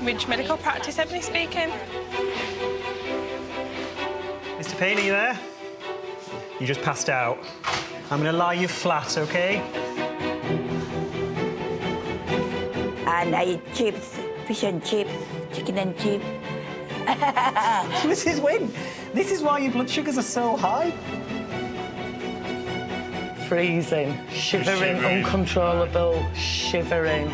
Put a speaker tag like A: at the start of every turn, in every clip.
A: Ridge Medical Practice, Ebony speaking.
B: Mr. Payne, are you there? You just passed out. I'm going to lie you flat, OK?
C: And I eat chips, fish and chips, chicken and chips.
B: Mrs. Wynne, this is why your blood sugars are so high.
D: Freezing, shivering, uncontrollable, shivering.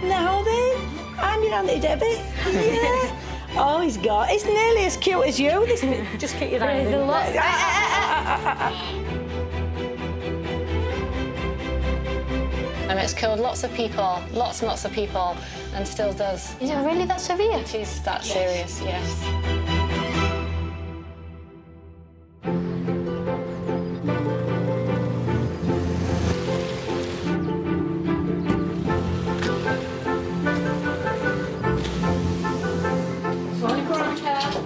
C: Now then, I'm your Auntie Debbie. Yeah. Oh, he's got. It's nearly as cute as you. Just keep your hand in.
E: And it's killed lots of people, lots and lots of people, and still does.
F: Is it really that severe?
E: It is that serious, yes.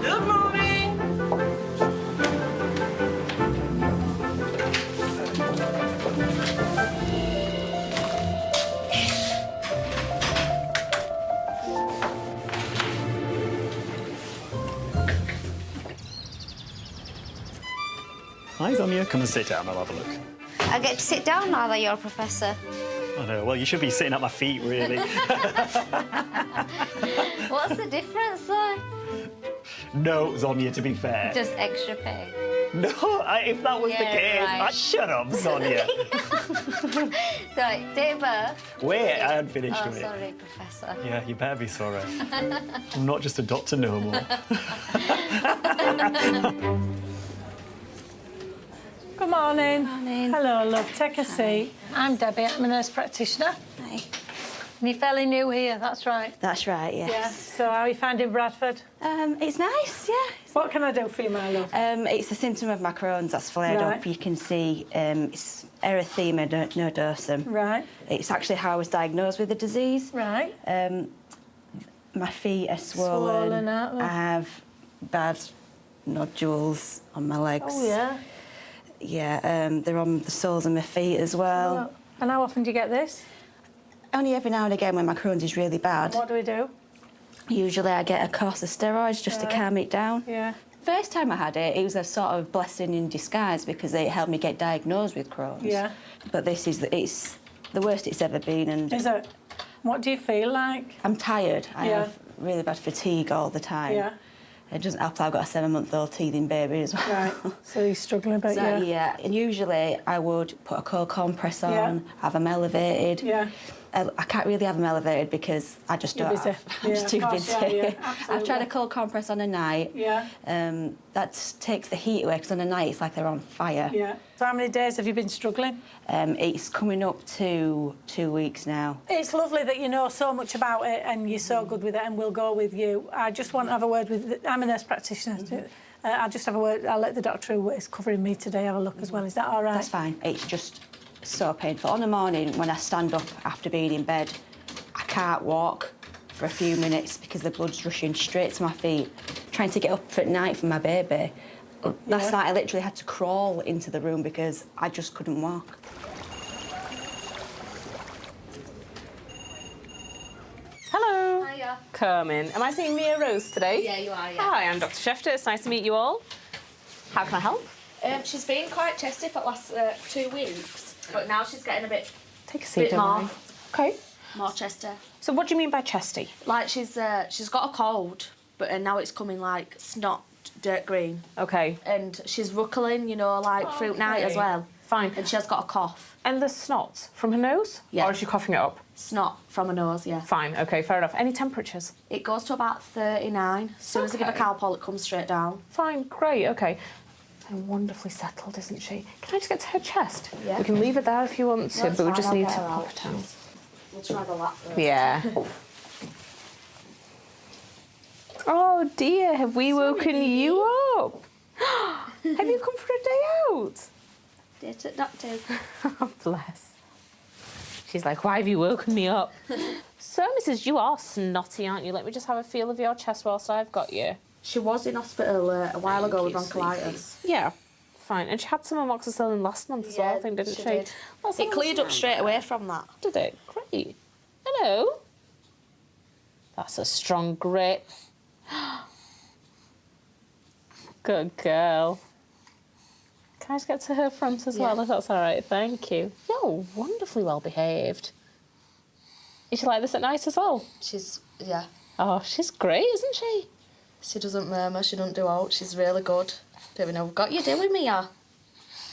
A: Good morning.
B: Hi, Sonia. Come and sit down. I'll have a look.
F: I get to sit down now that you're a professor.
B: I know. Well, you should be sitting at my feet, really.
F: What's the difference, though?
B: No, Sonia, to be fair.
F: Just extra pay.
B: No, if that was the
F: Yeah,
B: case,
F: right.
B: shut up, Sonia.
F: Right, date of birth.
B: Wait, I hadn't finished
F: Oh,
B: with it.
F: sorry, Professor.
B: Yeah, you better be sorry. I'm not just a doctor no more.
G: Good morning.
F: Morning.
G: Hello, love. Take a seat. I'm Debbie. I'm a nurse practitioner.
F: Hi.
G: And you're fairly new here, that's right.
C: That's right, yes.
G: Yeah. So how are you finding Bradford?
C: It's nice, yeah.
G: What can I do for you, my love?
C: It's a symptom of my Crohn's that's flared
G: Right.
C: up. You can see it's erythema nodosum.
G: Right.
C: It's actually how I was diagnosed with the disease.
G: Right.
C: My feet are swollen.
G: Swollen, aren't they?
C: I have bad nodules on my legs.
G: Oh, yeah.
C: Yeah, they're on the soles of my feet as well.
G: Oh. And how often do you get this?
C: Only every now and again when my Crohn's is really bad.
G: What do we do?
C: Usually I get a course of steroids just to
G: Right.
C: calm it down.
G: Yeah.
C: First time I had it, it was a sort of blessing in disguise because it helped me get diagnosed with Crohn's.
G: Yeah.
C: But it's the worst it's ever been, and
G: Is it? What do you feel like?
C: I'm tired. I
G: Yeah.
C: have really bad fatigue all the time.
G: Yeah.
C: It doesn't help that I've got a 7-month-old teething baby as well.
G: Right. So you're struggling a bit,
C: So,
G: yeah.
C: yeah, and usually I would put a cold compress on,
G: Yeah.
C: have them elevated.
G: Yeah.
C: I can't really have them elevated because I just
G: You're
C: don't.
G: busy.
C: I'm just
G: Yeah,
C: too
G: of course,
C: busy.
G: yeah, yeah,
C: I've
G: absolutely.
C: tried a cold compress on a night.
G: Yeah.
C: That takes the heat away because on a night it's like they're on fire.
G: Yeah. So how many days have you been struggling?
C: It's coming up to 2 weeks now.
G: It's lovely that you know so much about it and you're so good with it, and we'll go with you. I just want to have a word with... I'm a nurse practitioner. I'll just have a word. I'll let the doctor who is covering me today have a look as well. Is that all right?
C: That's fine. It's just so painful. On the morning, when I stand up after being in bed, I can't walk for a few minutes because the blood's rushing straight to my feet. Trying to get up at night for my baby. Last night, I literally had to crawl into the room because I just couldn't walk.
H: Hello.
F: Hiya.
H: Come in. Am I seeing Mia Rose today?
F: Yeah, you are, yeah.
H: Hi, I'm Dr. Schefter. It's nice to meet you all. How can I help?
E: She's been quite chesty for the last 2 weeks, but now she's getting a bit
H: Take a seat,
E: Bit
H: don't
E: more.
H: worry. Okay.
E: more chesty.
H: So what do you mean by chesty?
E: Like she's got a cold, but now it's coming like snot, dirt green,
H: Okay.
E: and she's ruckling, you know, like fruit night as well.
H: Fine.
E: And she has got a cough.
H: And the snot from her nose?
E: Yeah.
H: Or is she coughing it up?
E: Snot from her nose, yeah.
H: Fine. Okay, fair enough. Any temperatures?
E: It goes to about 39. As soon as I give her
H: Okay.
E: Calpol, it comes straight down.
H: Fine. Great. Okay. And wonderfully settled, isn't she? Can I just get to her chest?
E: Yeah.
H: We can leave it there if you want to,
E: No, it's
H: but we
E: fine,
H: just
E: I'll
H: need
E: get
H: to
E: her
H: pop
E: out.
H: it down.
E: We'll try the lap first.
H: Yeah. Oh dear, have we woken you up? Have you come for a day out?
E: Date at doctors.
H: Oh, bless. She's like, why have you woken me up? So, Mrs. You are snotty, aren't you? Let me just have a feel of your chest whilst I've got you.
E: She was in hospital a while ago with
H: Thank you,
E: bronchitis.
H: Yeah, fine. And she had some amoxicillin last month as well, I think, didn't she?
E: Did.
H: Let's
E: It
H: have a
E: cleared up
H: listen.
E: straight away from that.
H: Did it? Great. Hello. That's a strong grip. Good girl. Can I just get to her front as well, if that's all right? Thank you. You're wonderfully well behaved. Is she like this at night as well?
I: Yeah.
H: Oh, she's great, isn't she?
I: She doesn't murmur, she doesn't do out, she's really good. Don't even know what you doing, Mia.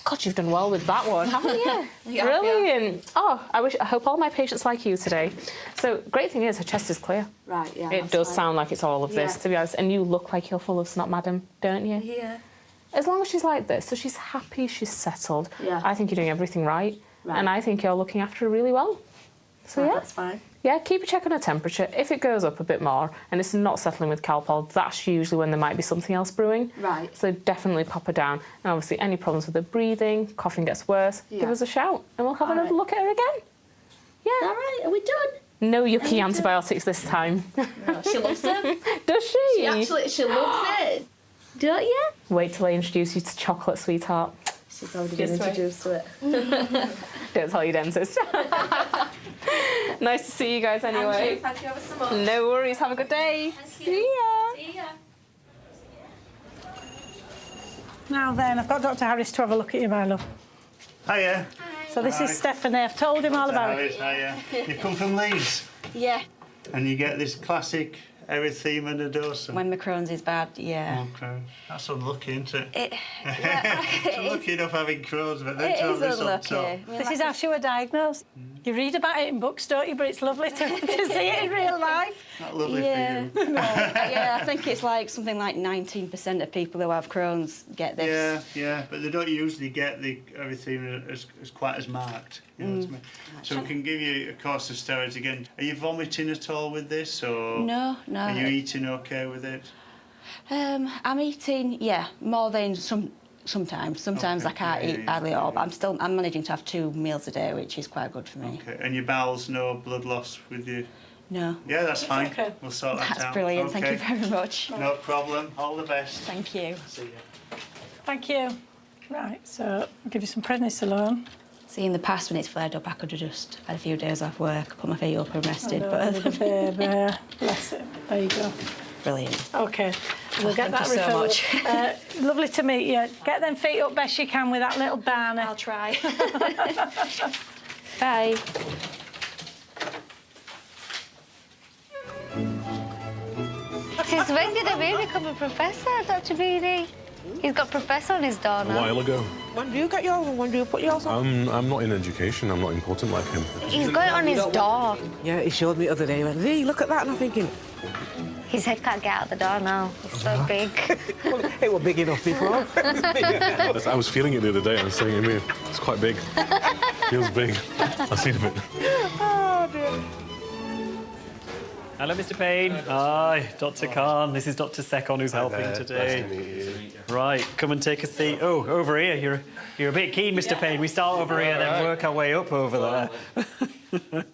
H: God, you've done well with that one, haven't you?
I: Yeah,
H: Brilliant. Oh, I hope all my patients like you today. So, great thing is her chest is clear.
I: Right, yeah.
H: It does sound like it's all of this, to be honest. And you look like you're full of snot, madam, don't you?
I: Yeah.
H: As long as she's like this, so she's happy, she's settled.
I: Yeah.
H: I think you're doing everything right.
I: Right.
H: And I think you're looking after her really well. So, yeah.
I: That's fine.
H: Yeah, keep a check on her temperature. If it goes up a bit more and it's not settling with Calpol, that's usually when there might be something else brewing.
I: Right.
H: So definitely pop her down. And obviously any problems with her breathing, coughing gets worse, give us a shout and we'll have another look at her again. Yeah.
I: All right, are we done?
H: No yucky antibiotics this time.
I: No, she loves them.
H: Does she?
I: She loves it. Don't you?
H: Wait till I introduce you to chocolate, sweetheart.
I: She's already been introduced to it.
H: Don't tell your dentist. Nice to see you guys anyway.
I: Thank you ever so much.
H: No worries. Have a good day. See ya.
I: See ya.
G: Now then, I've got Dr. Harris to have a look at you, my love.
B: Hiya.
G: So this is Stephanie. I've told him all about it.
B: Hiya. You come from Leeds
C: Yeah.
B: and you get this classic erythema nodosa.
C: When my Crohn's is bad, yeah.
B: Oh, Crohn. That's unlucky, isn't it?
C: It
B: Unlucky enough having Crohn's, but then
C: it
B: to have
C: is
B: this on
C: unlucky.
B: top.
C: I mean,
G: This
C: like
G: is how she was diagnosed. You read about it in books, don't you? But it's lovely to see it in real life.
B: That lovely
C: Yeah.
B: for you.
C: yeah, I think it's like something like 19% of people who have Crohn's get this.
B: Yeah, but they don't usually get the erythema as quite as marked. You know what I mean? So we can give you a course of steroids again. Are you vomiting at all with this, or
C: No.
B: are you eating okay with it?
C: I'm eating, more than sometimes. Sometimes I can't eat hardly at all, but I'm managing to have 2 meals a day, which is quite good for me.
B: Okay, and your bowels, no blood loss with you?
C: No.
B: Yeah, that's fine.
G: Okay.
B: We'll sort that out.
C: That's brilliant.
B: Okay.
C: Thank you very much.
B: No problem. All the best.
C: Thank you.
B: See you.
G: Thank you. Right, so I'll give you some prednisolone.
C: See, in the past when it's flared up, I could have just had a few days off work, put my feet up and rested.
G: Baby, bless it. There you go.
C: Brilliant.
G: Okay, we'll get
C: Thank
G: that
C: you so
G: refill.
C: much.
G: Lovely to meet you. Get them feet up best you can with that little banner.
C: I'll try. Bye.
F: Since when did a baby become a professor, Dr. Beanie? He's got professor on his door
J: A
F: now.
J: while ago.
K: When do you get yours and when do you put yours on?
J: I'm not in education. I'm not important like him.
F: He's got it on his door.
K: Yeah, he showed me the other day. He went, "Hey, look at that." And I'm thinking,
F: His head can't get out the door now. It's so big.
K: well, it was big enough before.
J: I was feeling it the other day. I was saying to me, it's quite big. Feels big. I've seen a bit.
K: Oh, dear.
B: Hello, Mr. Payne. Hi, Dr. Khan. This is Dr. Sekon who's helping today. Right, come and take a seat. Oh, over here. You're a bit keen, Mr. Payne. We start over here, then work our way up over there.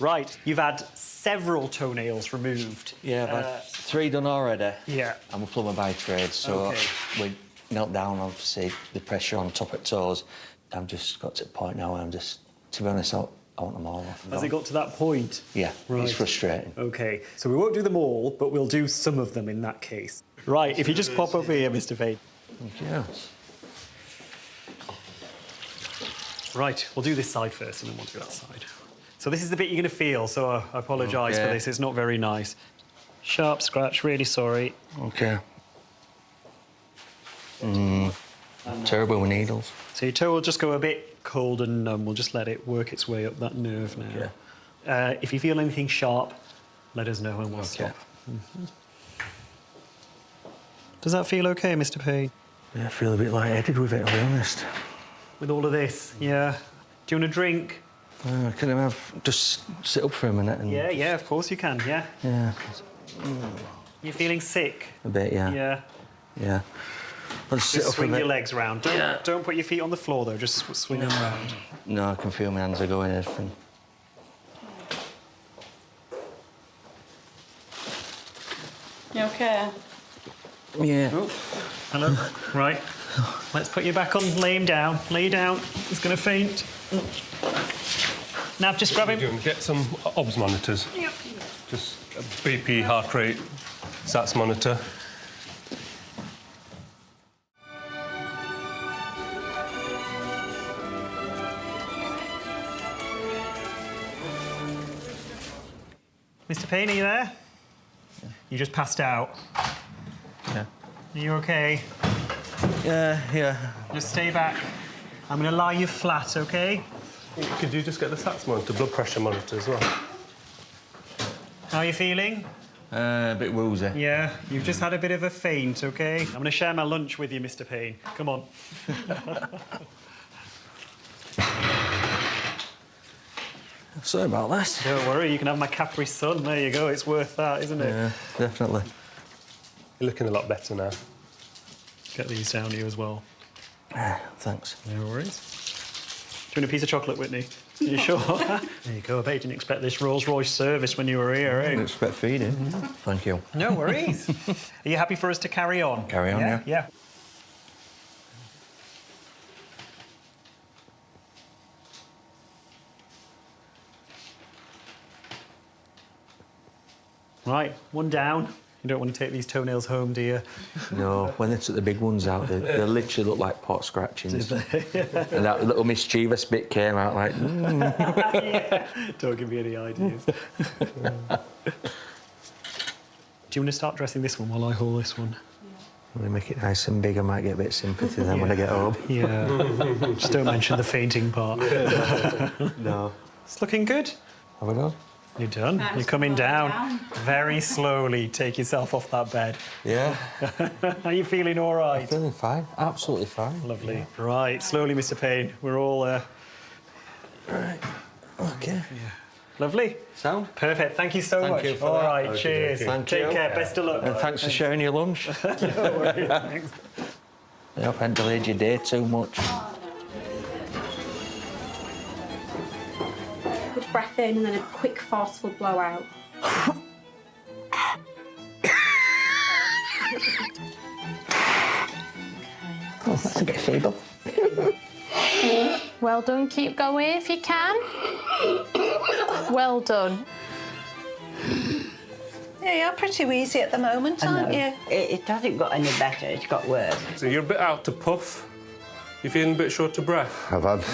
B: Right, you've had several toenails removed.
L: Yeah, I've had 3 done already.
B: Yeah.
L: I'm a plumber by trade, so we knelt down, obviously, the pressure on top of toes. I've just got to the point now where I'm just, to be honest, I want them all off.
B: Has it got to that point?
L: Yeah,
B: Right.
L: it's frustrating.
B: OK, so we won't do them all, but we'll do some of them in that case. Right, if you just pop over here, Mr. Payne.
L: Thank you.
B: Right, we'll do this side first and then we'll do that side. So this is the bit you're going to feel, so I apologise for this. It's not very nice. Sharp scratch, really sorry.
L: OK. Terrible with needles.
B: So your toe will just go a bit cold and numb. We'll just let it work its way up that nerve now.
L: Yeah.
B: If you feel anything sharp, let us know and we'll stop. Does that feel OK, Mr. Payne?
L: Yeah, I feel a bit lightheaded with it, I'll be honest.
B: With all of this? Yeah. Do you want a drink?
L: Can I just sit up for a minute? And...
B: Yeah, of course you can, yeah.
L: Yeah.
B: You're feeling sick?
L: A bit, yeah.
B: Yeah.
L: Yeah. I'll just sit
B: Just
L: up
B: swing
L: a bit.
B: your legs round. Don't put your feet on the floor, though. Just swing them round.
L: No, I can feel my hands are going and everything.
C: You OK?
L: Yeah.
B: Oh, hello. Right. Let's put you back on. Lay him down. Lay down. He's going to faint. Nav, just grab him.
M: Get some OBS monitors.
A: Yep.
M: Just a BP, heart rate, SATS monitor.
B: Mr. Payne, are you there? Yeah. You just passed out.
L: Yeah.
B: Are you okay?
L: Yeah.
B: Just stay back. I'm going to lie you flat, OK?
M: Could you just get the SATS monitor, blood pressure monitor as well?
B: How are you feeling?
L: A bit woozy.
B: Yeah, you've just had a bit of a faint, OK? I'm going to share my lunch with you, Mr. Payne. Come on.
L: Sorry about that.
B: Don't worry, you can have my Capri Sun. There you go. It's worth that, isn't it?
L: Yeah, definitely.
M: You're looking a lot better now.
B: Get these down to you as well.
L: Thanks.
B: No worries. Do you want a piece of chocolate, Whitney? Are you sure? There you go. I bet you didn't expect this Rolls-Royce service when you were here, eh?
L: I didn't expect feeding. Thank you.
B: No worries. Are you happy for us to carry on?
L: Carry on, yeah.
B: Yeah. Right, one down. You don't want to take these toenails home, do you?
L: No, when they took the big ones out, they literally look like pot scratchings. And that little mischievous bit came out like,
B: Yeah. Don't give me any ideas. Do you want to start dressing this one while I haul this one?
L: When I make it nice and big, I might get a bit of sympathy then when I get home.
B: Yeah. Just don't mention the fainting part.
L: No.
B: It's looking good.
L: Have we done?
B: You're done. You're coming down. Very slowly. Take yourself off that bed.
L: Yeah.
B: Are you feeling all right?
L: I'm feeling fine. Absolutely fine.
B: Lovely. Right, slowly, Mr. Payne. We're all...
L: Right. OK.
B: Yeah. Lovely.
L: Sound?
B: Perfect. Thank you so much.
L: Thank you for
B: all
L: that.
B: right,
L: Okay,
B: cheers.
L: Thank you.
B: Take care. Best of luck.
L: And thanks for sharing your lunch.
B: No worries. Thanks.
L: I hope I haven't delayed your day too much.
C: Good breath in and then a quick, forceful blow out.
L: Oh, that's a bit feeble.
E: Well done, keep going if you can. Well done.
A: Yeah, you're pretty wheezy at the moment, aren't you?
N: It hasn't got any better, it's got worse.
M: So you're a bit out to puff. You're feeling a bit short of breath.
O: I've had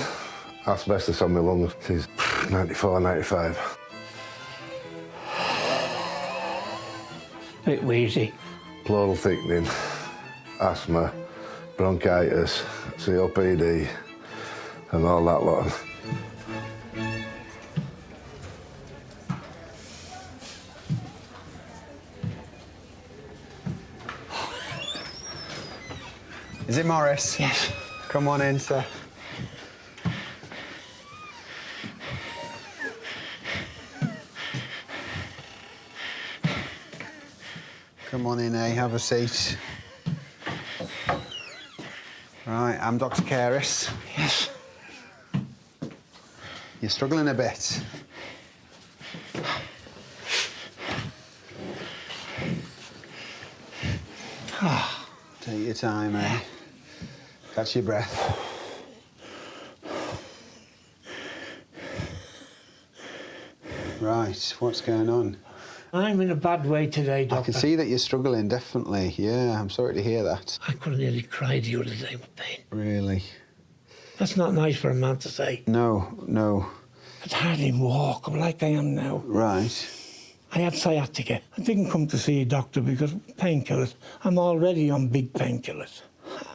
O: asbestos on my lungs since 94, 95.
K: Bit wheezy.
O: Pleural thickening, asthma, bronchitis, COPD, and all that lot.
P: Is it Morris?
K: Yes.
P: Come on in, sir. Come on in, have a seat. Right, I'm Dr. Caris.
K: Yes.
P: You're struggling a bit. Take your time, Catch your breath. Right, what's going on?
K: I'm in a bad way today, Doctor.
P: I can see that you're struggling, definitely. Yeah, I'm sorry to hear that.
K: I could have nearly cried the other day with pain.
P: Really?
K: That's not nice for a man to say.
P: No, no.
K: I could hardly walk like I am now.
P: Right.
K: I had sciatica. I didn't come to see a doctor because painkillers. I'm already on big painkillers.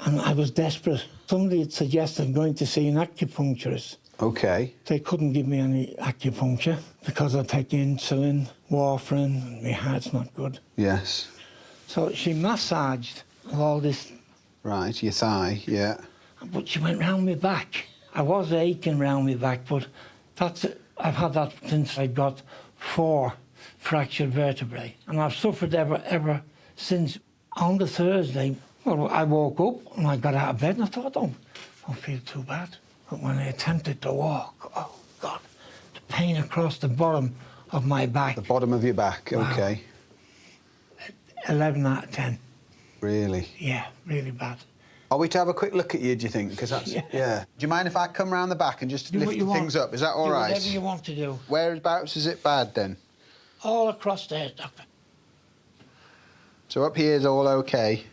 K: And I was desperate. Somebody had suggested going to see an acupuncturist.
P: OK.
K: They couldn't give me any acupuncture because I take insulin, warfarin, and my heart's not good.
P: Yes.
K: So she massaged all this.
P: Right, your thigh, yeah.
K: But she went round my back. I was aching round my back, but I've had that since I got 4 fractured vertebrae. And I've suffered ever since. On the Thursday, well, I woke up and I got out of bed and I thought, I don't feel too bad. But when I attempted to walk, oh, God, the pain across the bottom of my back.
P: The bottom of your back,
K: wow.
P: OK.
K: 11 out of 10.
P: Really?
K: Yeah, really bad.
P: Are we to have a quick look at you, do you think? Because that's... Yeah. Do you mind if I come round the back and just
K: Do what
P: lift
K: you want.
P: things up? Is that all
K: Do
P: right?
K: whatever you want to do.
P: Whereabouts is it bad, then?
K: All across there, Doctor.
P: So up here is all OK?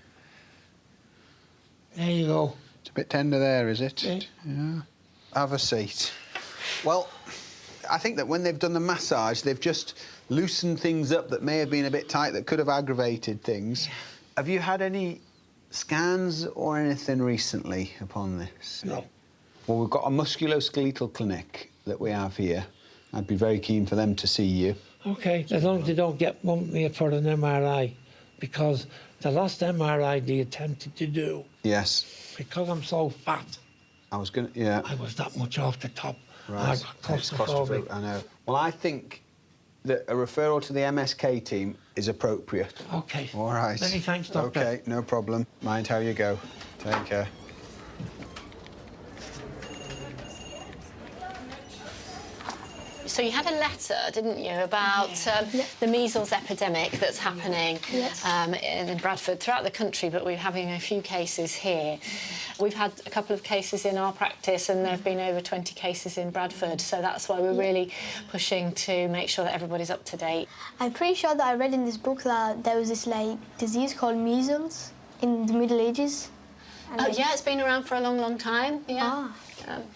K: There you go.
P: It's a bit tender there, is it?
K: Yeah.
P: Have a seat. Well, I think that when they've done the massage, they've just loosened things up that may have been a bit tight, that could have aggravated things. Yeah. Have you had any scans or anything recently upon this?
K: No.
P: Well, we've got a musculoskeletal clinic that we have here. I'd be very keen for them to see you.
K: OK, as long as they don't want me for an MRI, because the last MRI they attempted to do...
P: Yes.
K: Because I'm so fat...
P: I was going to... Yeah.
K: I was that much off the top.
P: Right.
K: I got claustrophobic.
P: I know. Well, I think that a referral to the MSK team is appropriate.
K: OK.
P: All right.
K: Many thanks, Doctor.
P: OK, no problem. Mind how you go. Take care.
E: So you had a letter, didn't you, about the measles epidemic that's happening in Bradford, throughout the country, but we're having a few cases here. We've had a couple of cases in our practice and there have been over 20 cases in Bradford, so that's why we're really pushing to make sure that everybody's up to date.
Q: I'm pretty sure that I read in this book that there was this, like, disease called measles in the Middle Ages.
E: Oh, yeah, it's been around for a long, long time, yeah.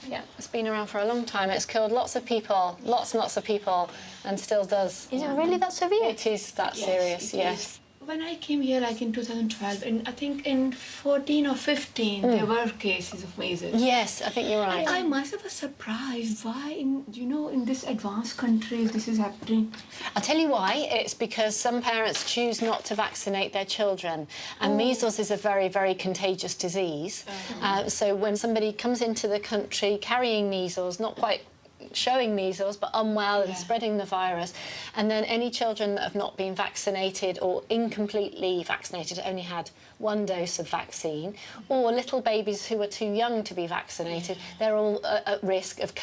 E: Yeah, it's been around for a long time. It's killed lots of people, lots and lots of people, and still does.
Q: Is it really that severe?
E: It is that serious, yes.
R: When I came here, like in 2012, and I think in 14 or 15, there were cases of measles.
E: Yes, I think you're right.
R: And I myself was surprised why, in this advanced country, this is happening.
E: I'll tell you why. It's because some parents choose not to vaccinate their children, and measles is a very, very contagious disease. So when somebody comes into the country carrying measles, not quite showing measles but unwell and spreading the virus, and then any children that have not been vaccinated or incompletely vaccinated, only had one dose of vaccine, or little babies who are too young to be vaccinated, they're all at risk of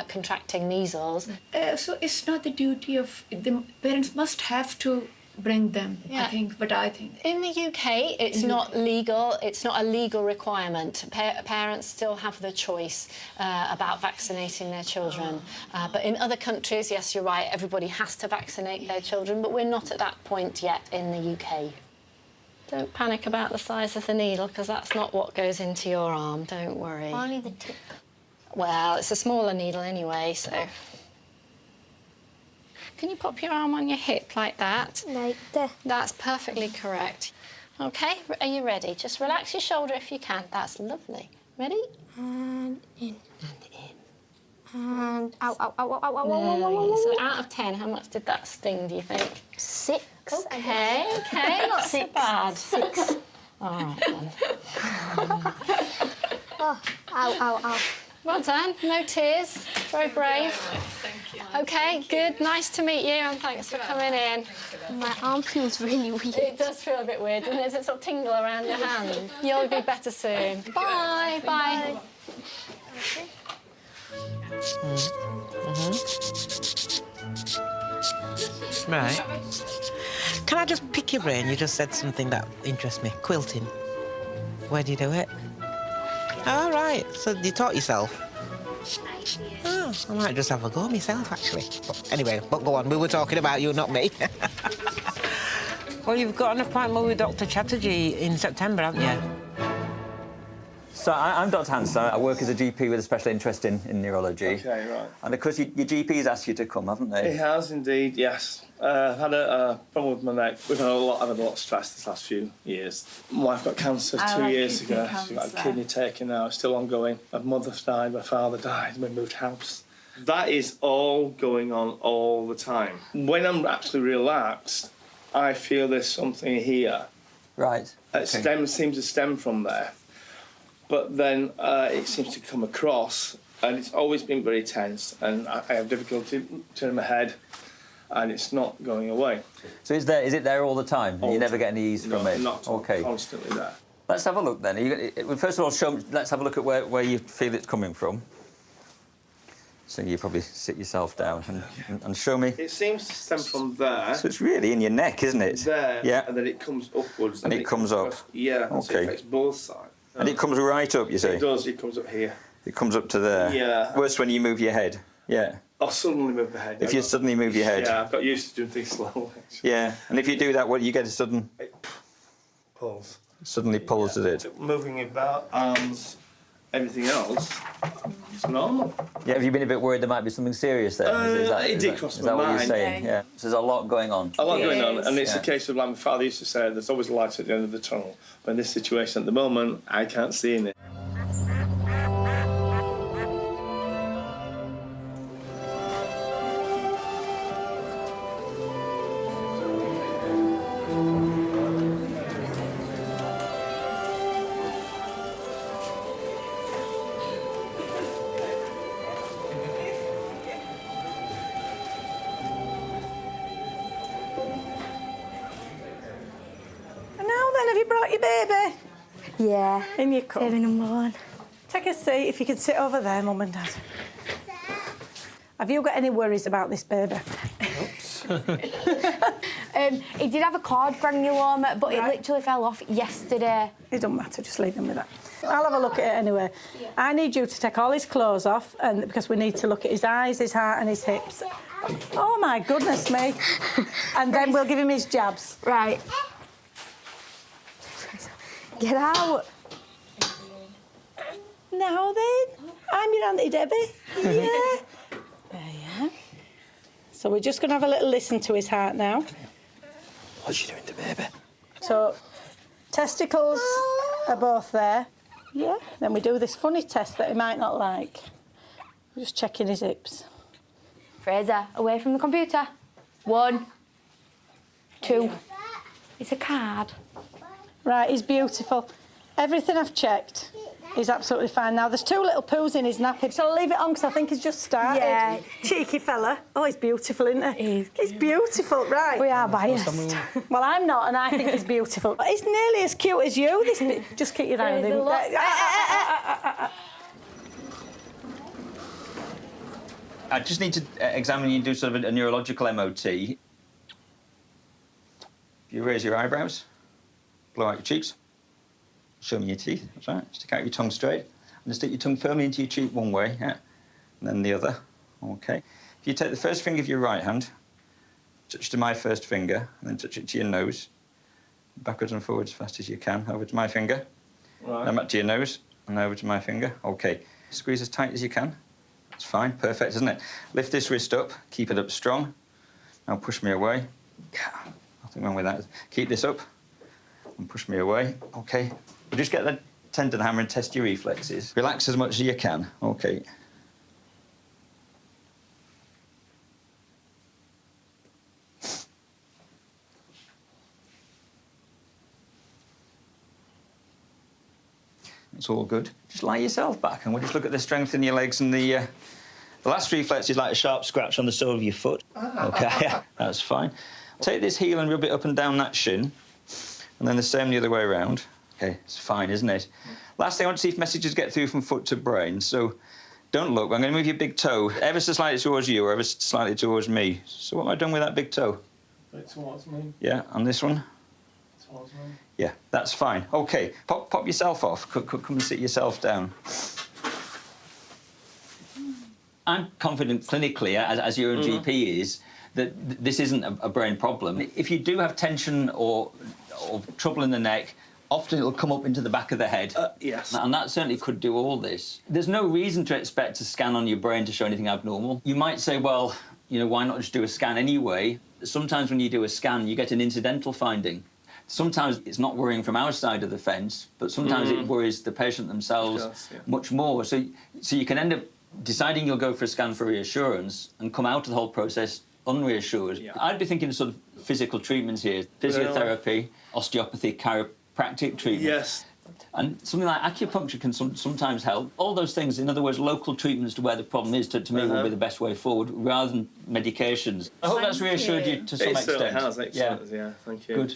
E: contracting measles.
R: So it's not the duty of the parents must have to bring them, I think, but I think...
E: In the UK, it's not legal, it's not a legal requirement. Parents still have the choice about vaccinating their children. But in other countries, yes, you're right, everybody has to vaccinate their children, but we're not at that point yet in the UK. Don't panic about the size of the needle, because that's not what goes into your arm, don't worry.
Q: Only the tip.
E: Well, it's a smaller needle anyway, so... Can you pop your arm on your hip like that?
Q: Like there.
E: That's perfectly correct. OK, are you ready? Just relax your shoulder if you can. That's lovely. Ready?
Q: And in.
E: And in.
Q: And out, out, out, out, out, out, out.
E: So out of 10, how much did that sting, do you think?
Q: 6.
E: OK, not so bad.
Q: 6.
E: All right, then.
Q: Oh, ow, ow, ow.
E: Well done. No tears. Very brave.
R: Thank you.
E: OK, good. Nice to meet you, and thanks for coming in.
Q: My arm feels really weird.
E: It does feel a bit weird, doesn't it? Does it sort of tingle around your hand? You'll be better soon. Bye. Bye.
S: Right. Can I just pick your brain? You just said something that interests me. Quilting. Where do you do it? All right. So you taught yourself? Oh, I might just have a go myself, actually. But anyway, but go on. We were talking about you, not me. Well, you've got an appointment with Dr. Chatterjee in September, haven't you?
T: So I'm Dr. Hanson. I work as a GP with a special interest in neurology.
U: OK, right.
T: And of course, your GP's asked you to come, haven't they?
U: It has indeed, yes. I've had a problem with my neck. I've had a lot of stress this last few years. My wife got cancer 2 years ago. She got a kidney taken now. It's still ongoing. My mother's died, my father died, we moved house. That is all going on all the time. When I'm actually relaxed, I feel there's something here.
T: Right.
U: It seems to stem from there. But then it seems to come across, and it's always been very tense, and I have difficulty turning my head, and it's not going away.
T: So is it there all the time? You never get any ease from it?
U: Not constantly there.
T: Let's have a look then. First of all, let's have a look at where you feel it's coming from. So you probably sit yourself down and show me.
U: It seems to stem from there.
T: So it's really in your neck, isn't it?
U: There,
T: yeah.
U: And then it comes upwards.
T: And it comes up.
U: Yeah,
T: okay.
U: so it affects both sides.
T: And it comes right up, you say?
U: It does, it comes up here.
T: It comes up to there?
U: Yeah.
T: Worse when you move your head? Yeah.
U: I'll suddenly move the head.
T: If you suddenly move your head?
U: Yeah, I've got used to doing things slowly.
T: Yeah, and if you do that, what, you get a sudden...
U: Pulls.
T: Suddenly pulls, does it?
U: Moving about, arms, everything else, it's normal.
T: Yeah, have you been a bit worried there might be something serious there?
U: It did cross my
T: Is that what
U: mind.
T: you're saying? Yeah. So there's a lot going on.
U: A lot going on, and it's a case of, like my father used to say, there's always light at the end of the tunnel. But in this situation at the moment, I can't see in it.
G: Have you brought your baby?
C: Yeah.
G: In your cup?
C: Baby number 1.
G: Take a seat. If you could sit over there, Mum and Dad. Have you got any worries about this baby?
C: He did have a cord granuloma, but it literally fell off yesterday.
G: It doesn't matter, just leave him with that. I'll have a look at it anyway. Yeah. I need you to take all his clothes off, and because we need to look at his eyes, his heart and his hips. Oh, my goodness me. And then we'll give him his jabs.
C: Right. Get out.
G: Now then, I'm your Auntie Debbie. Yeah. There you are. So we're just going to have a little listen to his heart now.
L: What's she doing to baby?
G: So, testicles are both there. Yeah. Then we do this funny test that he might not like. We're just checking his hips.
C: Fraser, away from the computer. 1, 2. It's a card.
G: Right, he's beautiful. Everything I've checked is absolutely fine. Now, there's 2 little poos in his nappy, so I'll leave it on because I think he's just started.
C: Yeah.
G: Cheeky fella. Oh, he's beautiful, isn't he? He's beautiful, right.
C: We are biased.
G: Well, I'm not, and I think he's beautiful. He's nearly as cute as you. Just keep your eye on him.
T: I just need to examine you and do sort of a neurological MOT. If you raise your eyebrows, blow out your cheeks, show me your teeth, that's right. Stick out your tongue straight, and just stick your tongue firmly into your cheek one way, yeah, and then the other, OK. If you take the first finger of your right hand, touch to my first finger, and then touch it to your nose, backwards and forwards as fast as you can, over to my finger,
U: right.
T: Then back to your nose, and over to my finger, OK. Squeeze as tight as you can. That's fine, perfect, isn't it? Lift this wrist up, keep it up strong. Now push me away. Nothing wrong with that. Keep this up and push me away. OK. We'll just get the tendon hammer and test your reflexes. Relax as much as you can. OK. It's all good. Just lie yourself back and we'll just look at the strength in your legs and the last reflex is like a sharp scratch on the sole of your foot. OK, that's fine. Take this heel and rub it up and down that shin, and then the same the other way around. OK, it's fine, isn't it? Last thing, I want to see if messages get through from foot to brain. So don't look. I'm going to move your big toe ever so slightly towards you or ever so slightly towards me. So what have I done with that big toe?
U: Right towards me.
T: Yeah, and this one?
U: Towards me.
T: Yeah, that's fine. OK, pop yourself off. Come and sit yourself down. I'm confident clinically, as your own GP is, that this isn't a brain problem. If you do have tension or trouble in the neck, often it'll come up into the back of the head.
U: Yes.
T: And that certainly could do all this. There's no reason to expect a scan on your brain to show anything abnormal. You might say, well, you know, why not just do a scan anyway? Sometimes when you do a scan, you get an incidental finding. Sometimes it's not worrying from our side of the fence, but sometimes it worries the patient themselves much more. So you can end up deciding you'll go for a scan for reassurance and come out of the whole process unreassured. Yeah. I'd be thinking of sort of physical treatments here, physiotherapy, osteopathy, chiropractic treatment.
U: Yes.
T: And something like acupuncture can sometimes help. All those things, in other words, local treatments to where the problem is, to me, will be the best way forward, rather than medications. I hope that's reassured you to some extent.
U: It certainly has, yeah, thank you.
T: Good.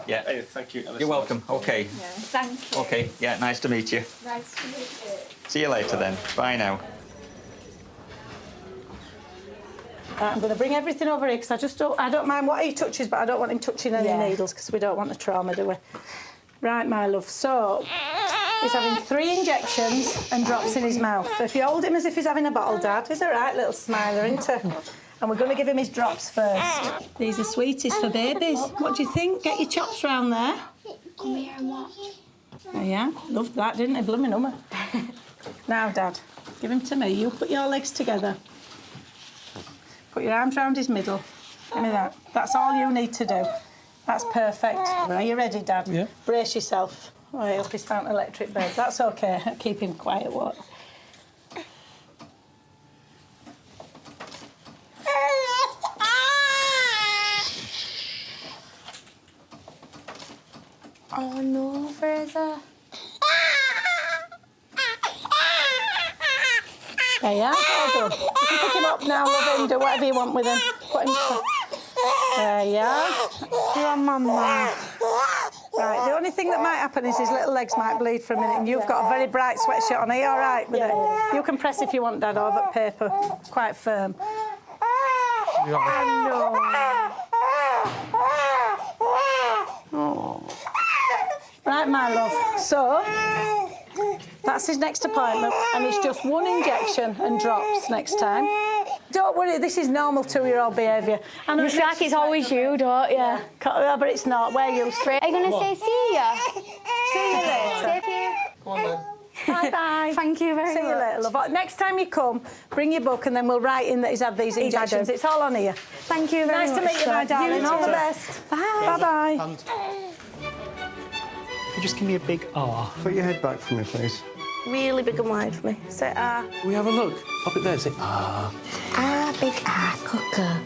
T: Yeah.
U: Hey, thank you.
T: You're welcome. OK.
C: Yeah, thank you.
T: OK, yeah, nice to meet you.
C: Nice to meet you.
T: See you later then. Bye now.
G: I'm going to bring everything over here because I don't mind what he touches, but I don't want him touching any needles because we don't want the trauma, do we? Right, my love. So He's having 3 injections and drops in his mouth. So if you hold him as if he's having a bottle, Dad, he's a right little smiler, isn't he? And we're going to give him his drops first. These are sweeties for babies. What do you think? Get your chops round there.
Q: Come here and watch.
G: Oh, yeah, loved that, didn't he? Blooming hummer. Now, Dad, give him to me. You put your legs together. Put your arms round his middle. Give me that. That's all you need to do. That's perfect. Are you ready, Dad?
K: Yeah.
G: Brace yourself. Oh, I hope he's found an electric bed. That's OK. Keep him quiet, what?
Q: Oh no, Fraser.
G: There you are. All done. You can pick him up now, love him. Do whatever you want with him. Put him. There you are. You're on Mama. Right, the only thing that might happen is his little legs might bleed for a minute, and you've got a very bright sweatshirt on. Are you all right with it? You can press if you want, Dad, or that paper. It's quite firm. Oh. Right, my love. So, that's his next appointment, and it's just 1 injection and drops next time. Don't worry, this is normal 2-year-old behaviour.
Q: You feel like it's always you, don't you?
G: Yeah, but it's not. We're used to it.
Q: Are you going to say see ya?
G: See you later.
Q: Stay here.
G: Go on then. Bye-bye.
Q: Thank you very much.
G: See you later, love. Next time you come, bring your book and then we'll write in that he's had these injections. It's all on here.
Q: Thank you very much.
G: Nice to meet you, my darling. All the best. Bye. Bye-bye.
P: Just give me a big ah. Put your head back for me, please.
C: Really big and wide for me. Say ah.
J: We have a look. Pop it there. Say ah.
C: Ah, big ah, cooker.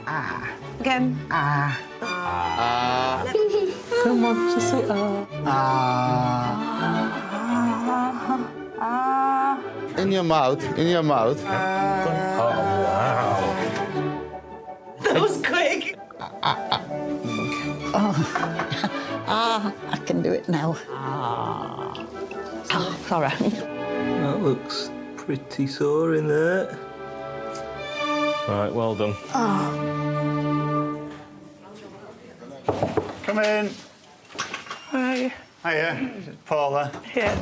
J: Ah.
C: Again.
J: Ah. Ah. Come on, just say ah.
C: Ah.
O: In your mouth. In your mouth.
J: Oh wow.
C: That was quick. I can do it now. Sorry.
M: That looks pretty sore in there. Right, well done.
P: Come in.
G: Hi.
P: Hiya, Paula.
G: Yeah.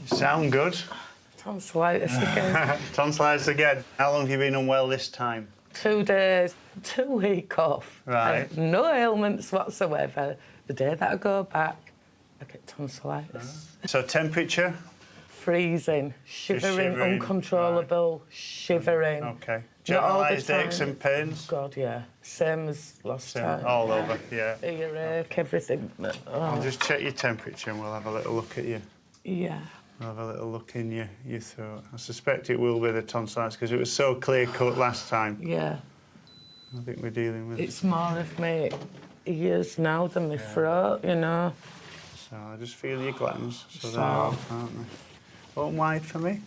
P: You sound good.
D: Tonsillitis again.
P: Tonsillitis again. How long have you been unwell this time?
D: 2 days, 2 week off.
P: Right.
D: No ailments whatsoever. The day that I go back, I get tonsillitis.
P: So temperature?
D: Freezing, shivering, uncontrollable, shivering.
P: OK.
D: Not all the
P: Generalised aches
D: time.
P: and pains?
D: God, yeah. Same as last time.
P: All over, yeah.
D: Earache, everything.
P: I'll just check your temperature and we'll have a little look at you.
D: Yeah.
P: We'll have a little look in your throat. I suspect it will be the tonsillitis because it was so clear-cut last time.
D: Yeah.
P: I think we're dealing with
D: It's more of my ears now than my throat, you know.
P: So I just feel your glands. So they're
D: So-
P: off, aren't they? Open wide for me.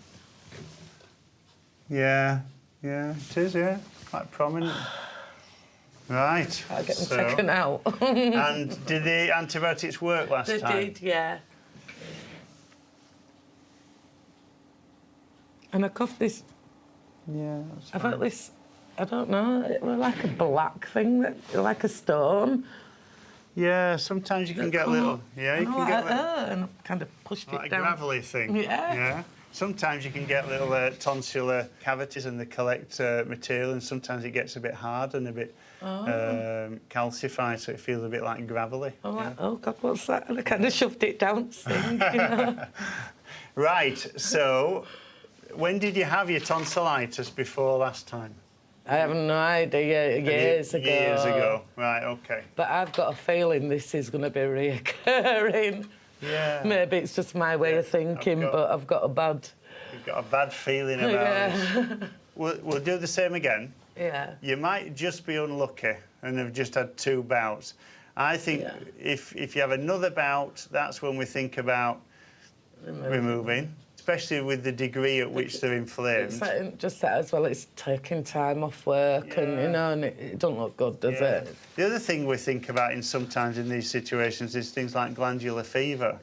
P: Yeah, it is, yeah. Quite prominent. Right.
D: I'll get them taken out.
P: And did the antibiotics work last
D: They
P: time?
D: did, yeah. And I coughed this.
P: Yeah, that's
D: I've got this. I don't know. It was like a black thing, like a stone.
P: Yeah, sometimes you can get little. Yeah, you can get little.
D: And I kind of pushed
P: Like
D: it
P: a
D: down.
P: gravelly thing.
D: Yeah.
P: Sometimes you can get little tonsillar cavities and they collect material, and sometimes it gets a bit hard and a bit calcified, so it feels a bit like gravelly.
D: I'm like, oh God, what's that? And I kind of shoved it down, you know.
P: Right. So, when did you have your tonsillitis before last time?
D: I have no idea. Years ago.
P: Years ago. Right. Okay.
D: But I've got a feeling this is going to be reoccurring.
P: Yeah.
D: Maybe it's just my way of thinking, but I've got a bad...
P: You've got a bad feeling about it. We'll do the same again.
D: Yeah.
P: You might just be unlucky and have just had 2 bouts. I think if you have another bout, that's when we think about removing, especially with the degree at which they're inflamed.
D: It's like, just that as well, it's taking time off work and, you know, and it don't look good, does it?
P: The other thing we think about sometimes in these situations is things like glandular fever,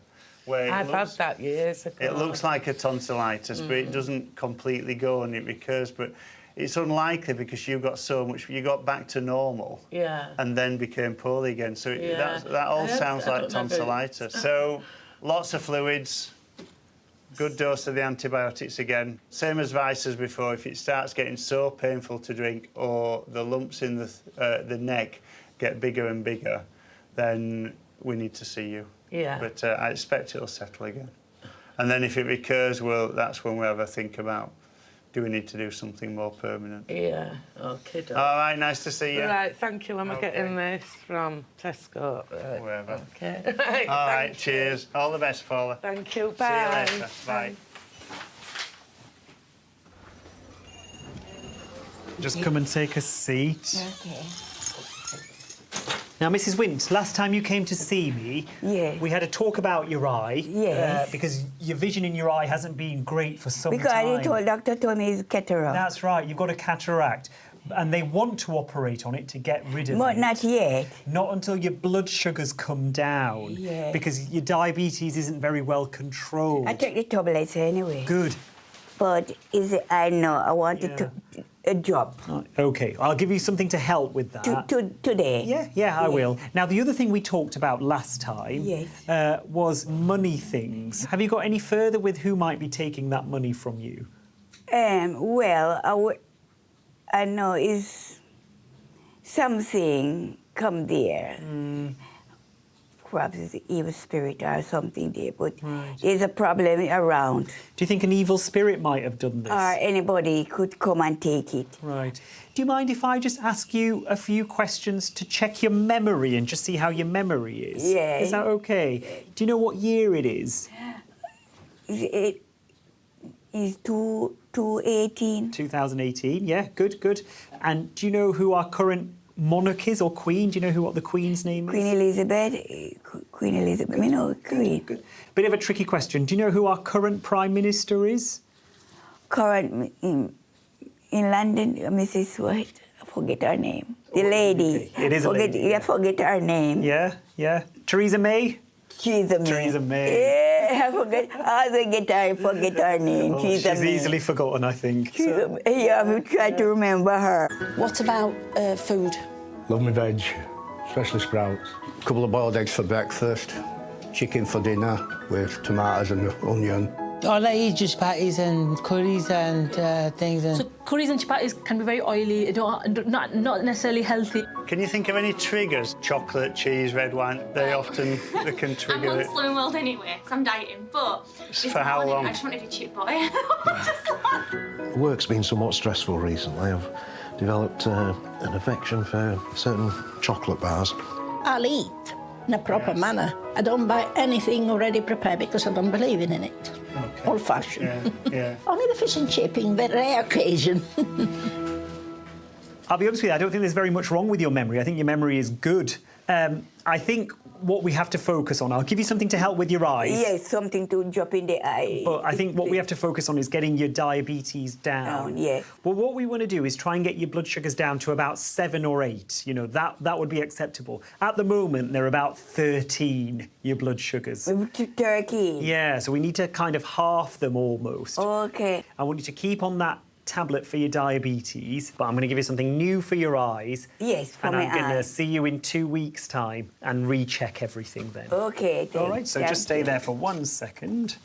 P: where
D: I've had that years ago.
P: it looks like a tonsillitis, but it doesn't completely go and it recurs. But
H: it's unlikely because you got so much. You got back to normal.
D: Yeah.
H: And then became poorly again. So
D: Yeah.
H: that all sounds
D: I
H: like
D: don't know if
H: tonsillitis. So lots of fluids. Good dose of the antibiotics again. Same advice as before. If it starts getting so painful to drink, or the lumps in the neck get bigger and bigger, then we need to see you.
D: Yeah.
H: But I expect it'll settle again. And then if it recurs, well, that's when we have a think about, do we need to do something more permanent?
D: Yeah, okay.
H: All right, nice to see you.
D: Right, thank you. I'm getting this from Tesco. Right.
H: Wherever.
D: Okay.
H: All right, cheers. All the best, Paula.
D: Thank you. Bye.
H: See you later. Bye.
B: Just come and take a seat.
N: Okay.
B: Now, Mrs. Wint, last time you came to see me, we had a talk about your eye.
N: Yes.
B: Because your vision in your eye hasn't been great for some
N: Because
B: time.
N: doctor told me it's cataract.
B: That's right, you've got a cataract. And they want to operate on it to get rid of it.
N: But not yet.
B: Not until your blood sugars come down.
N: Yeah.
B: Because your diabetes isn't very well controlled.
N: I take the tablets anyway.
B: Good.
N: But I know I wanted a job.
B: OK, I'll give you something to help with that.
N: Today?
B: Yeah, I will. Now, the other thing we talked about last time
N: Yes.
B: was money things. Have you got any further with who might be taking that money from you?
N: Well, I know it's something come there. Perhaps it's an evil spirit or something there, but there's a problem around.
B: Do you think an evil spirit might have done this?
N: Or anybody could come and take it.
B: Right. Do you mind if I just ask you a few questions to check your memory and just see how your memory is?
N: Yeah.
B: Is that OK? Do you know what year it is?
N: It is 2018.
B: 2018, yeah, good. And do you know who our current monarch is, or queen? Do you know what the queen's name is?
N: Queen Elizabeth. I know Queen.
B: Good. Bit of a tricky question. Do you know who our current Prime Minister is?
N: Current in London, Mrs. White. I forget her name. The lady.
B: It is a lady.
N: I forget her name.
B: Yeah. Theresa May?
N: Theresa May. Yeah, I forget her name.
B: She's easily forgotten, I think.
N: Yeah, I will try to remember her.
E: What about food?
O: Love me veg, especially sprouts. A couple of boiled eggs for breakfast, chicken for dinner with tomatoes and onion.
V: All I eat is just patties and curries and things. And
W: So curries and chapatis can be very oily, not necessarily healthy.
H: Can you think of any triggers? Chocolate, cheese, red wine, they can trigger
X: I'm on
H: it.
X: Slow World anyway, because I'm dieting, but this
H: For how
X: morning
H: long?
X: I just wanted a chip boy.
Y: Work's been somewhat stressful recently. I've developed an affection for certain chocolate bars.
G: I'll eat in a proper manner. I don't buy anything already prepared because I don't believe in it. Old-fashioned.
H: Yeah.
G: Only the fish and chip in very rare occasion.
B: I'll be honest with you, I don't think there's very much wrong with your memory. I think your memory is good. I think what we have to focus on, I'll give you something to help with your eyes.
N: Yes, something to drop in the eye.
B: But I think what we have to focus on is getting your diabetes down.
N: Yeah.
B: Well, what we want to do is try and get your blood sugars down to about 7 or 8. You know, that would be acceptable. At the moment, they're about 13, your blood sugars.
N: 13?
B: Yeah, so we need to kind of half them almost.
N: Okay.
B: I want you to keep on that tablet for your diabetes, but I'm going to give you something new for your eyes.
N: Yes, for
B: and
N: my
B: I'm going to
N: eyes.
B: see you in 2 weeks' time and recheck everything then.
N: Okay.
B: All right, so just stay there for 1 second.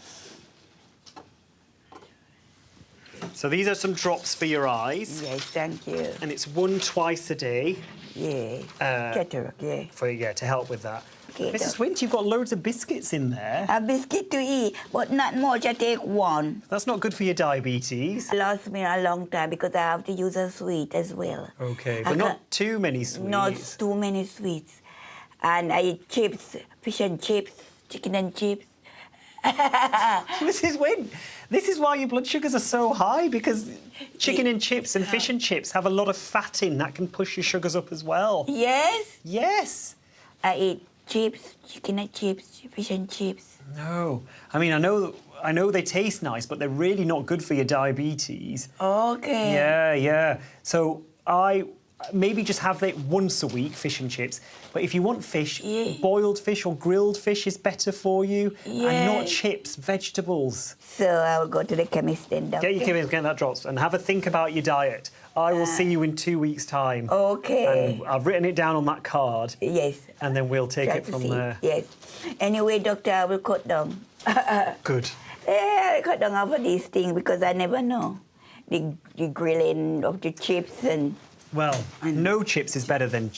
B: So these are some drops for your eyes.
N: Yes, thank you.
B: And it's 1 twice a day.
N: Yeah. Cataract, yeah.
B: To help with that.
N: Okay,
B: Mrs. Wint, you've got loads of biscuits in there.
N: A biscuit to eat, but not much. I take one.
B: That's not good for your diabetes.
N: It lasts me a long time because I have to use a sweet as well.
B: OK, but not too many sweets.
N: Not too many sweets. And I eat chips, fish and chips, chicken and chips.
B: Mrs. Wint, this is why your blood sugars are so high, because chicken and chips and fish and chips have a lot of fat in that can push your sugars up as well.
N: Yes?
B: Yes.
N: I eat chips, chicken and chips, fish and chips.
B: No. I mean, I know they taste nice, but they're really not good for your diabetes.
N: Okay.
B: Yeah. So I maybe just have it once a week, fish and chips. But if you want fish, boiled fish or grilled fish is better for you, and not chips, vegetables.
N: So I'll go to the chemist then, doctor.
B: Get your chemist, get that drops, and have a think about your diet. I will see you in 2 weeks' time.
N: Okay.
B: And I've written it down on that card.
N: Yes.
B: And then we'll take
N: Try
B: it
N: to
B: from
N: see.
B: there.
N: Yes. Anyway, doctor, I will cut down.
B: Good.
N: Yeah, I cut down over these things because I never know. The grilling of the chips and...
B: Well, no chips is better than...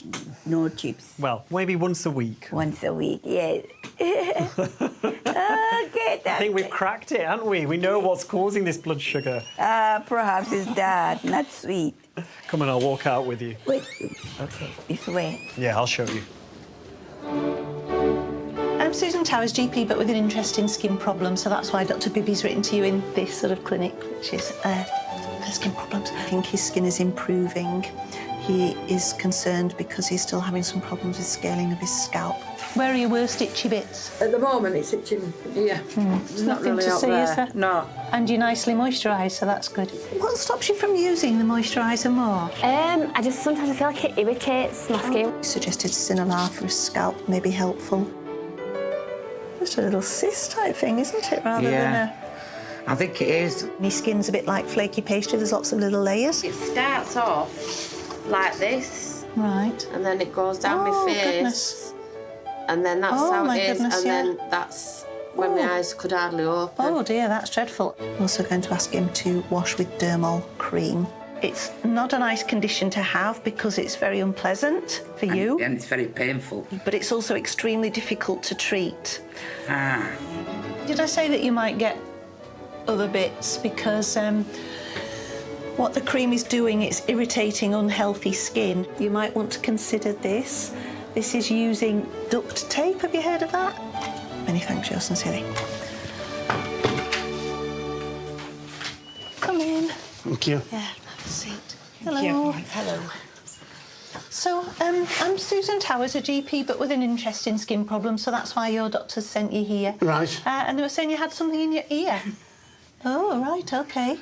N: No chips.
B: Well, maybe once a week.
N: Once a week, yes. Okay,
B: I think we've cracked it, haven't we? We know what's causing this blood sugar.
N: Perhaps it's that, not sweet.
B: Come on, I'll walk out with you.
N: Wait. Okay, this way.
B: Yeah, I'll show you.
A: I'm Susan Towers, GP, but with an interest in skin problems, so that's why Dr. Bibby's written to you in this sort of clinic, which is for skin problems. I think his skin is improving. He is concerned because he's still having some problems with scaling of his scalp. Where are your worst itchy bits?
D: At the moment, it's itching here.
A: There's nothing
D: really
A: to
D: up
A: see,
D: there.
A: is there?
D: No.
A: And you're nicely moisturised, so that's good. What stops you from using the moisturiser more?
Q: Sometimes I feel like it irritates my skin.
A: He suggested Cinelar for his scalp may be helpful. Just a little cyst type thing, isn't it, rather than a...
F: I think it is.
A: His skin's a bit like flaky pastry, there's lots of little layers.
I: It starts off like this.
A: Right.
I: And then it goes down my face.
A: Goodness.
I: And then that's
A: Oh,
I: how
A: my
I: it is.
A: goodness,
I: and
A: yeah.
I: then that's when my eyes could hardly open.
A: Oh dear, that's dreadful. I'm also going to ask him to wash with dermal cream. It's not a nice condition to have because it's very unpleasant for you.
F: And it's very painful.
A: But it's also extremely difficult to treat.
F: Ah.
A: Did I say that you might get other bits because what the cream is doing, it's irritating unhealthy skin. You might want to consider this. This is using duct tape. Have you heard of that? Many thanks, yours sincerely. Come in.
H: Thank you.
A: Yeah, have a seat. Hello.
N: Hello.
A: So, I'm Susan Towers, a GP, but with an interest in skin problems, so that's why your doctors sent you here.
H: Right.
A: And they were saying you had something in your ear. Oh, right, OK.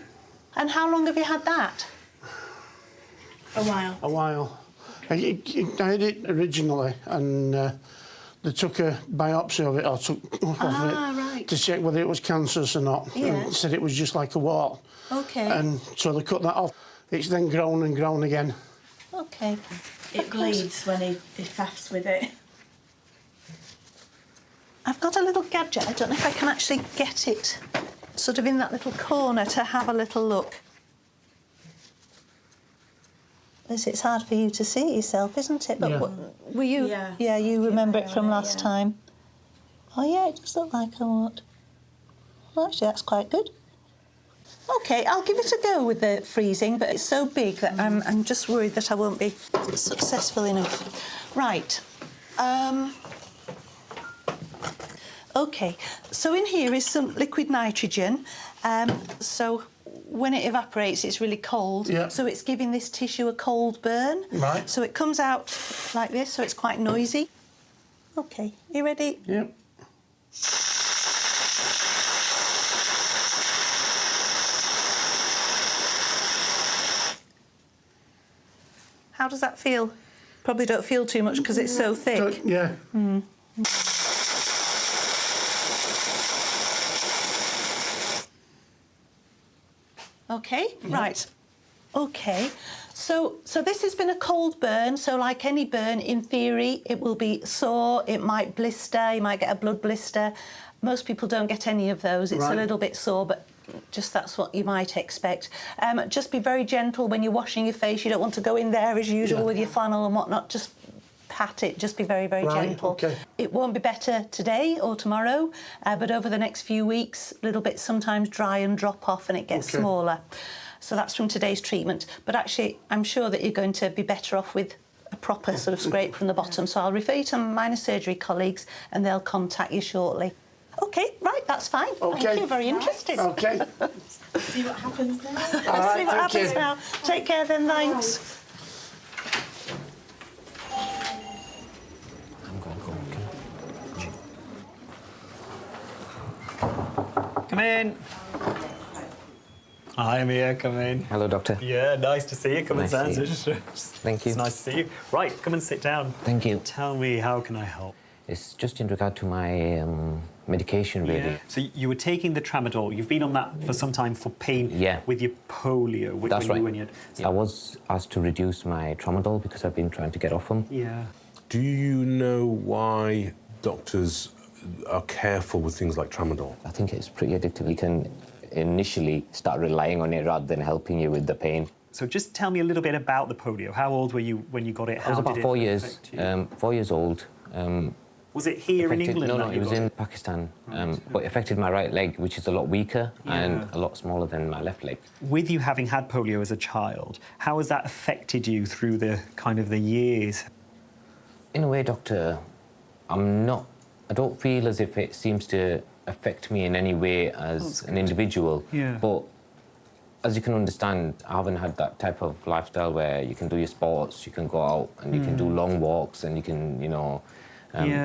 A: And how long have you had that?
R: A while.
H: A while. I had it originally, and they took a biopsy of it, or took off of it,
A: right.
H: to check whether it was cancerous or not.
A: Yeah.
H: And said it was just like a wart.
A: OK.
H: And so they cut that off. It's then grown and grown again.
A: OK.
R: It bleeds when he faffs with it.
A: I've got a little gadget. I don't know if I can actually get it sort of in that little corner to have a little look. It's hard for you to see yourself, isn't it? But
H: Yeah.
A: Were you?
R: Yeah.
A: You remember it from last time. Oh yeah, it does look like a wart. Well, actually, that's quite good. OK, I'll give it a go with the freezing, but it's so big that I'm just worried that I won't be successful enough. Right. OK, so in here is some liquid nitrogen. So when it evaporates, it's really cold.
H: Yeah.
A: So it's giving this tissue a cold burn.
H: Right.
A: So it comes out like this, so it's quite noisy. OK, you ready?
H: Yep.
A: How does that feel? Probably don't feel too much because it's so thick.
H: Yeah.
A: Mm. OK, right. OK, so this has been a cold burn, so like any burn, in theory, it will be sore, it might blister, you might get a blood blister. Most people don't get any of those. It's a
H: Right.
A: little bit sore, but just that's what you might expect. Just be very gentle when you're washing your face. You don't want to go in there as usual with your flannel and whatnot. Just pat it. Just be very, very
H: Right,
A: gentle.
H: okay.
A: It won't be better today or tomorrow, but over the next few weeks, little bits sometimes dry and drop off and it gets
H: Okay.
A: smaller. So that's from today's treatment. But actually, I'm sure that you're going to be better off with a proper sort of scrape from the bottom. So I'll refer you to minor surgery colleagues and they'll contact you shortly. OK, right, that's fine.
H: Okay.
A: Thank you, very interested.
R: See
H: OK.
R: what happens now.
A: Let's
H: right,
A: see what
H: thank
A: happens
H: you.
A: now. Take care then, thanks.
B: Come in. Hi, Mia, come in.
K: Hello, Doctor.
B: Yeah, nice to see you. Come
K: Nice
B: and
K: to
B: sit.
K: Thank you.
B: It's nice to see you. Right, come and sit down.
K: Thank you.
B: Tell me, how can I help?
K: It's just in regard to my medication, really.
B: Yeah. So you were taking the tramadol. You've been on that for some time for pain with your polio.
K: That's right.
B: When you
K: I was asked to reduce my tramadol because I've been trying to get off them.
B: Yeah.
J: Do you know why doctors are careful with things like tramadol?
K: I think it's pretty addictive. You can initially start relying on it rather than helping you with the pain.
B: So just tell me a little bit about the polio. How old were you when you got it?
K: I was about 4 years. 4 years old.
B: Was it here in England?
K: No, it was in Pakistan. But it affected my right leg, which is a lot weaker and a lot smaller than my left leg.
B: With you having had polio as a child, how has that affected you through the the years?
K: In a way, Doctor, I don't feel as if it seems to affect me in any way as an individual.
B: Yeah.
K: But as you can understand, I haven't had that type of lifestyle where you can do your sports, you can go out and you can do long walks and you can,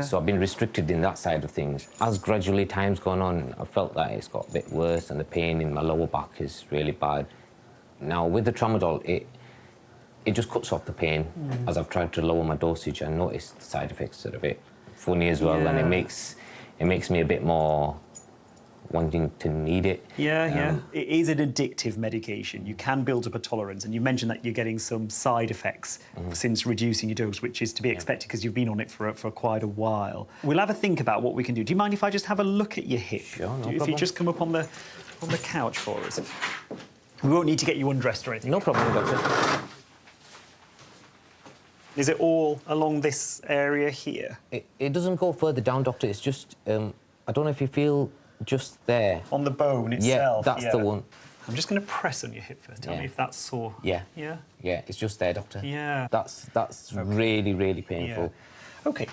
K: so I've been restricted in that side of things. As gradually time's gone on, I felt that it's got a bit worse and the pain in my lower back is really bad. Now, with the tramadol, it just cuts off the pain. As I've tried to lower my dosage, I noticed the side effects are a bit funny as well, and it makes me a bit more wanting to need it.
B: Yeah. It is an addictive medication. You can build up a tolerance, and you mentioned that you're getting some side effects since reducing your dose, which is to be expected because you've been on it for quite a while. We'll have a think about what we can do. Do you mind if I just have a look at your hip?
K: Sure, no
B: If
K: problem.
B: you just come up on the couch for us. We won't need to get you undressed or anything.
K: No problem, Doctor.
B: Is it all along this area here?
K: It doesn't go further down, Doctor. It's just, I don't know if you feel just there.
B: On the bone itself?
K: Yeah, that's the one.
B: I'm just going to press on your hip first. Tell me if that's sore.
K: Yeah.
B: Yeah?
K: Yeah, it's just there, Doctor.
B: Yeah.
K: That's really, really painful.
B: Yeah. OK.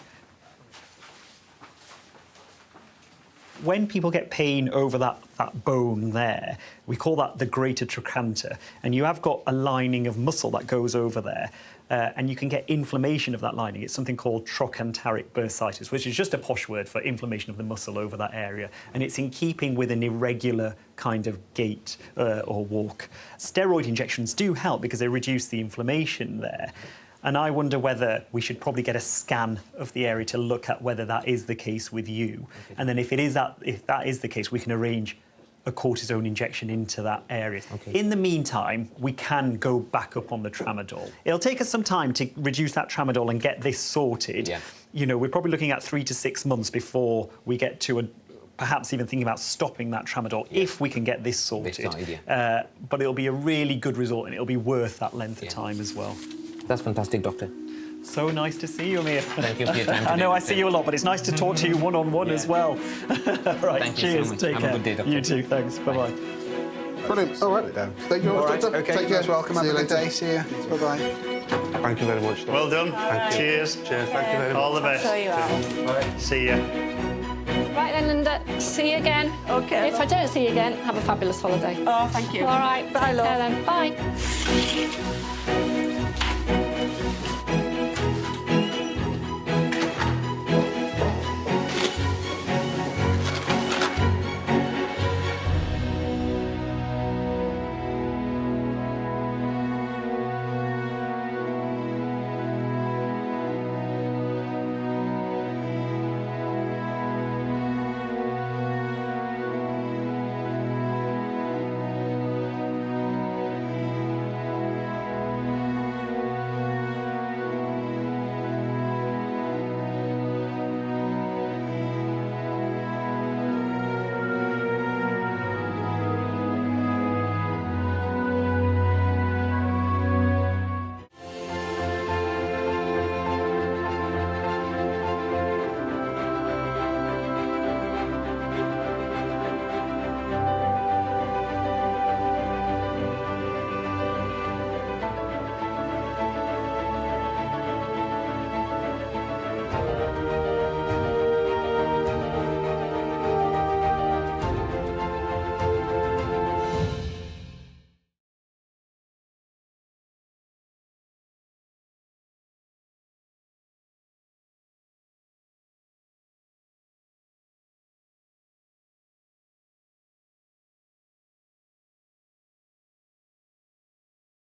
B: When people get pain over that bone there, we call that the greater trochanter. And you have got a lining of muscle that goes over there. And you can get inflammation of that lining. It's something called trochanteric bursitis, which is just a posh word for inflammation of the muscle over that area. And it's in keeping with an irregular kind of gait or walk. Steroid injections do help because they reduce the inflammation there. And I wonder whether we should probably get a scan of the area to look at whether that is the case with you. Okay. And then if that is the case, we can arrange a cortisone injection into that area. Okay. In the meantime, we can go back up on the tramadol. It'll take us some time to reduce that tramadol and get this sorted. Yeah. We're probably looking at 3 to 6 months before we get to perhaps even thinking about stopping that tramadol if we can get this sorted. But it'll be a really good result and it'll be worth that length of time as well.
K: That's fantastic, Doctor.
B: So nice to see you, Amir.
K: Thank you for your time.
B: I know I see you a lot, but it's nice to talk to you one-on-one as well. Right,
K: Thank you
B: cheers.
K: so much.
B: Take
K: Have
B: care.
K: a good day, Doctor.
B: You too, thanks. Bye-bye.
P: Brilliant. All right. Thank you very much, Doctor. Okay. Take care. Welcome. Have a good day. See you. Bye-bye.
J: Thank you very much.
H: Well done.
J: Thank you.
H: Cheers.
J: Cheers. Thank you very much.
H: All the best.
C: Show you out.
H: Bye. See you.
E: Right then, Linda, see you again.
G: OK.
E: If I don't see you again, have a fabulous holiday.
G: Oh, thank you.
E: All right.
G: Bye,
E: Take
G: love.
E: care then. Bye.